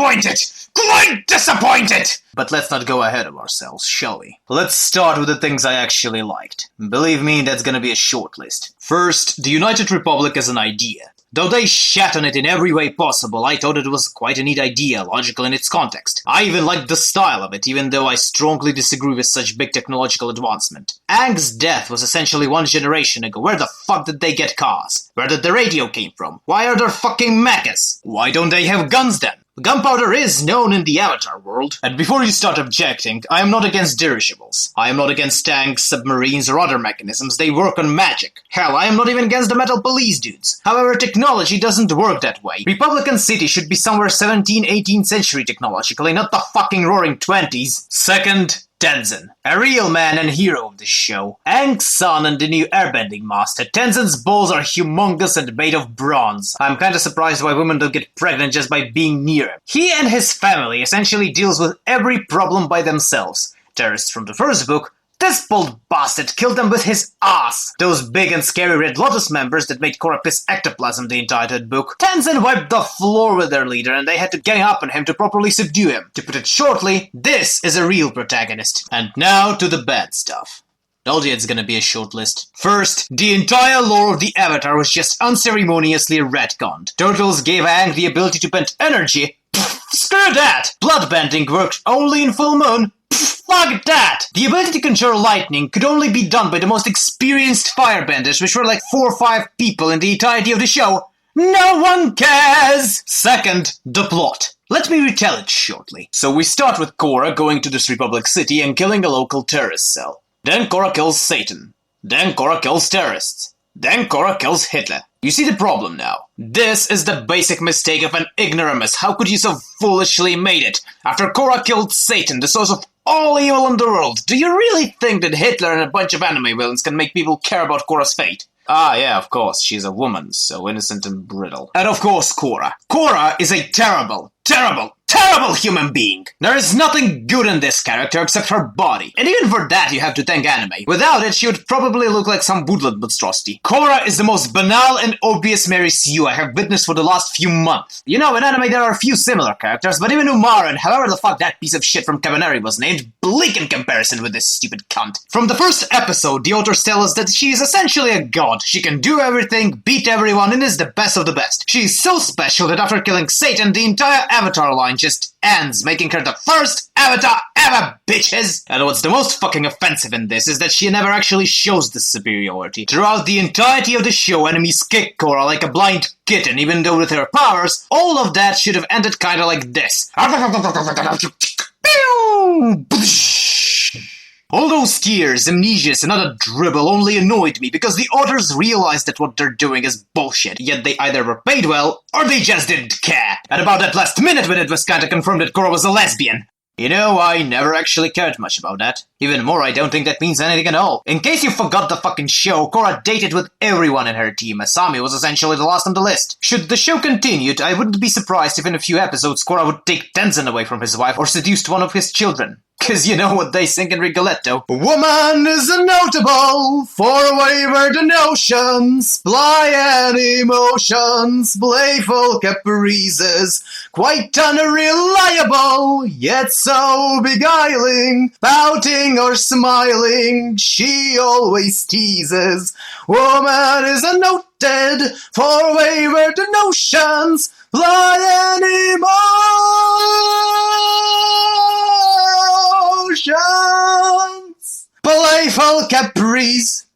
disappointed! Quite disappointed! But let's not go ahead of ourselves, shall we? Let's start with the things I actually liked. Believe me, that's gonna be a short list. First, the United Republic as an idea. Though they shat on it in every way possible, I thought it was quite a neat idea, logical in its context. I even liked the style of it, even though I strongly disagree with such big technological advancement. Aang's death was essentially one generation ago. Where the fuck did they get cars? Where did the radio came from? Why are there fucking mechas? Why don't they have guns then? Gunpowder is known in the Avatar world. And before you start objecting, I am not against dirigibles. I am not against tanks, submarines, or other mechanisms. They work on magic. Hell, I am not even against the metal police dudes. However, technology doesn't work that way. Republican City should be somewhere 17th, 18th century technologically, not the fucking roaring 20s. Second, Tenzin, a real man and hero of the show. Aang's son and the new airbending master. Tenzin's balls are humongous and made of bronze. I'm kinda surprised why women don't get pregnant just by being near him. He and his family essentially deals with every problem by themselves. Terrorists from the first book. This bold bastard killed them with his ass! Those big and scary Red Lotus members that made Korra piss ectoplasm the entire third book. Tenzin wiped the floor with their leader and they had to gang up on him to properly subdue him. To put it shortly, this is a real protagonist. And now to the bad stuff. Told you it's gonna be a short list. First, the entire lore of the Avatar was just unceremoniously retconned. Turtles gave Aang the ability to bend energy. Pfft, screw that! Bloodbending worked only in full moon. Fuck that! The ability to conjure lightning could only be done by the most experienced firebenders, which were like 4 or 5 people in the entirety of the show. No one cares! Second, the plot. Let me retell it shortly. So we start with Korra going to this Republic City and killing a local terrorist cell. Then Korra kills Satan. Then Korra kills terrorists. Then Korra kills Hitler. You see the problem now. This is the basic mistake of an ignoramus. How could you so foolishly made it? After Korra killed Satan, the source of all evil in the world, do you really think that Hitler and a bunch of anime villains can make people care about Korra's fate? Ah, yeah, of course, she's a woman, so innocent and brittle. And of course, Korra. Korra is a terrible human being. There is nothing good in this character except her body. And even for that, you have to thank anime. Without it, she would probably look like some woodland monstrosity. Korra is the most banal and obvious Mary Sue I have witnessed for the last few months. You know, in anime there are a few similar characters, but even Umar and however the fuck that piece of shit from Cabaneri was named, bleak in comparison with this stupid cunt. From the first episode, the authors tell us that she is essentially a god. She can do everything, beat everyone, and is the best of the best. She is so special that after killing Satan, the entire Avatar line just ends, making her the first Avatar ever, bitches! And what's the most fucking offensive in this is that she never actually shows this superiority. Throughout the entirety of the show, enemies kick Korra like a blind kitten, even though with her powers, all of that should have ended kinda like this. All those tears, amnesias, and other dribble only annoyed me because the authors realized that what they're doing is bullshit, yet they either were paid well, or they just didn't care. And about that last minute when it was kinda confirmed that Korra was a lesbian. You know, I never actually cared much about that. Even more, I don't think that means anything at all. In case you forgot the fucking show, Korra dated with everyone in her team. Asami was essentially the last on the list. Should the show continued, I wouldn't be surprised if in a few episodes Korra would take Tenzin away from his wife or seduce one of his children. Cause you know what they sing in Rigoletto. Woman is notable for wayward notions, pliant emotions, playful caprices, quite unreliable, yet so beguiling, pouting or smiling, she always teases. Woman is noted for wayward notions, pliant emotions, playful caprice,